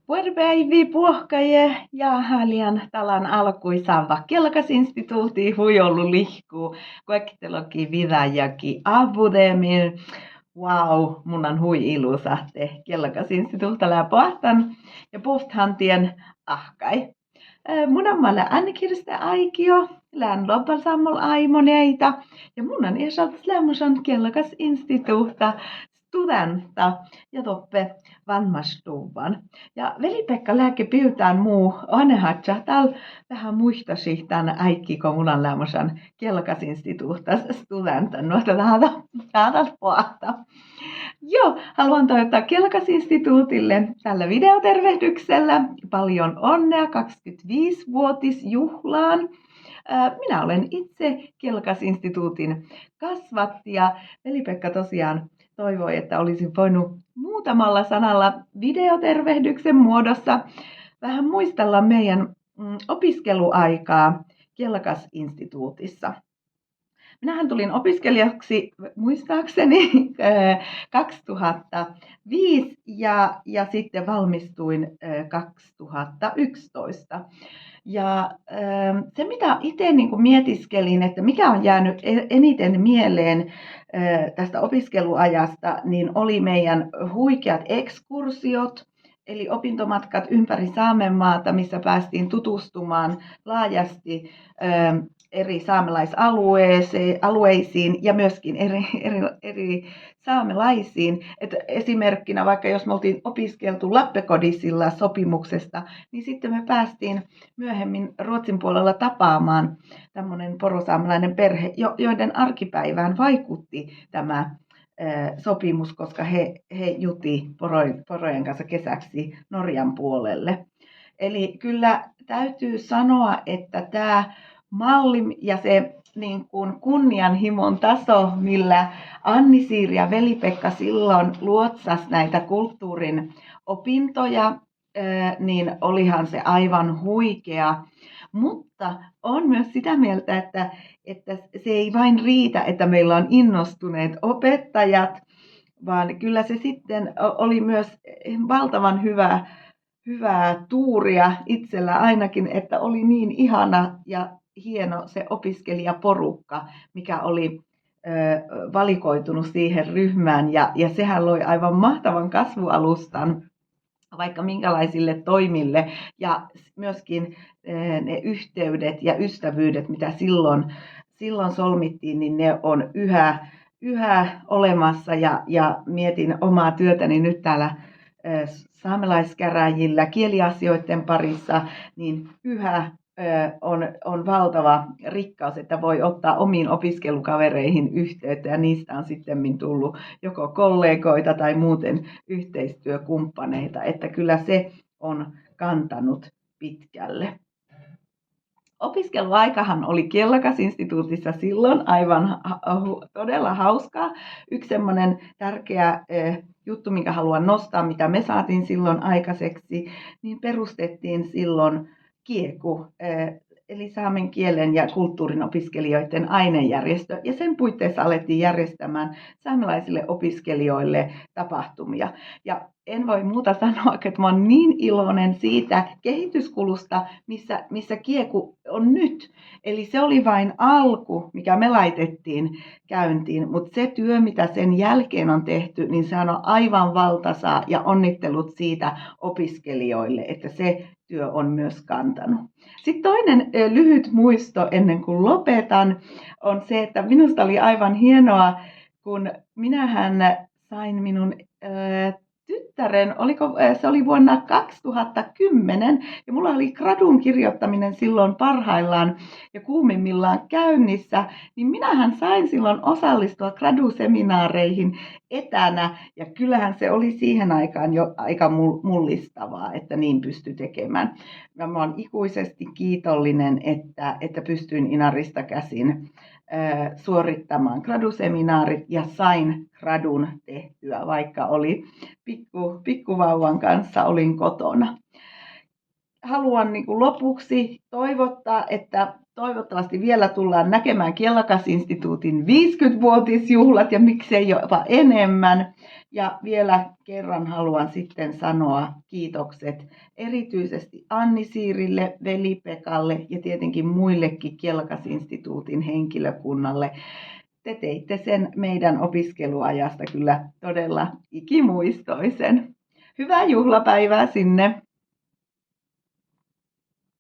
Vuoripäivi puohkaje ja halian talan alkuisava kelkasinstituutti huijollu lihkuu, kuekteloki vidajaki avudemin. Wow, mun on hui ilusahte kelkasinstituutta läpoahtan ja puhtantien ahkai. Mun on malle Annikirste Aikio, lään loppalsammol aimoneita ja mun on esaltas lämmösen kelkasinstituutta studenta ja toppe vanmastuvan. Ja veli-Pekka lääke pyytään muu anehatsa täällä vähän muistasi tämän äikkiko munan lämmösen kelkasinstituutta studentan. Nuota täältä pohta. Joo, haluan toivottaa Kelkasinstituutille tällä videotervehdyksellä paljon onnea 25-vuotisjuhlaan. Minä olen itse Kelkasinstituutin kasvattaja. Veli-Pekka tosiaan toivoi, että olisin voinut muutamalla sanalla videotervehdyksen muodossa vähän muistella meidän opiskeluaikaa Kelkasinstituutissa. Minähän tulin opiskelijaksi muistaakseni 2005 ja sitten valmistuin 2011. Ja se mitä itse niin mietiskelin, että mikä on jäänyt eniten mieleen tästä opiskeluajasta, niin oli meidän huikeat ekskursiot, eli opintomatkat ympäri Saamenmaata, missä päästiin tutustumaan laajasti eri saamelaisalueisiin ja myöskin eri saamelaisiin. Et esimerkkinä vaikka jos me oltiin opiskeltu Lappekodisilla sopimuksesta, niin sitten me päästiin myöhemmin Ruotsin puolella tapaamaan tämmöinen porosaamelainen perhe, joiden arkipäivään vaikutti tämä sopimus, koska he juti porojen kanssa kesäksi Norjan puolelle. Eli kyllä täytyy sanoa, että tämä malli ja se niin kuin kunnianhimon taso, millä Anni-Siiri ja Veli-Pekka silloin luotsasi näitä kulttuurin opintoja, niin olihan se aivan huikea. Mutta on myös sitä mieltä, että se ei vain riitä, että meillä on innostuneet opettajat, vaan kyllä se sitten oli myös valtavan hyvää tuuria itsellä ainakin, että oli niin ihana ja hieno se opiskelijaporukka, mikä oli valikoitunut siihen ryhmään ja sehän loi aivan mahtavan kasvualustan vaikka minkälaisille toimille ja myöskin ne yhteydet ja ystävyydet, mitä silloin solmittiin, niin ne on yhä olemassa ja mietin omaa työtäni nyt täällä saamelaiskäräjillä kieliasioiden parissa, niin yhä on valtava rikkaus, että voi ottaa omiin opiskelukavereihin yhteyttä ja niistä on sitten tullut joko kollegoita tai muuten yhteistyökumppaneita, että kyllä se on kantanut pitkälle. Opiskeluaikahan oli Kelkasinstituutissa silloin aivan todella hauskaa. Yksi semmoinen tärkeä juttu, minkä haluan nostaa, mitä me saatiin silloin aikaiseksi, niin perustettiin silloin Kieku, eli saamen kielen ja kulttuurin opiskelijoiden ainejärjestö, ja sen puitteissa alettiin järjestämään saamelaisille opiskelijoille tapahtumia. Ja en voi muuta sanoa, että mä olen niin iloinen siitä kehityskulusta, missä Kieku on nyt. Eli se oli vain alku, mikä me laitettiin käyntiin, mutta se työ, mitä sen jälkeen on tehty, niin sehän on aivan valtaisaa ja onnittelut siitä opiskelijoille, että se työ on myös kantanut. Sitten toinen lyhyt muisto ennen kuin lopetan on se, että minusta oli aivan hienoa, kun minähän sain minun tyttären, se oli vuonna 2010, ja mulla oli gradun kirjoittaminen silloin parhaillaan ja kuumimmillaan käynnissä, niin minähän sain silloin osallistua graduseminaareihin etänä, ja kyllähän se oli siihen aikaan jo aika mullistavaa, että niin pystyi tekemään. Mä olen ikuisesti kiitollinen, että pystyin Inarista käsin suorittamaan graduseminaarit ja sain gradun tehtyä, vaikka oli pikkuvauvan kanssa olin kotona. haluan niin kuin lopuksi toivottaa, että toivottavasti vielä tullaan näkemään Kielakas-instituutin 50-vuotisjuhlat ja miksei jopa enemmän. Ja vielä kerran haluan sitten sanoa kiitokset erityisesti Anni-Siirille, Veli-Pekalle ja tietenkin muillekin Kielakas-instituutin henkilökunnalle. Te teitte sen meidän opiskeluajasta kyllä todella ikimuistoisen. Hyvää juhlapäivää sinne!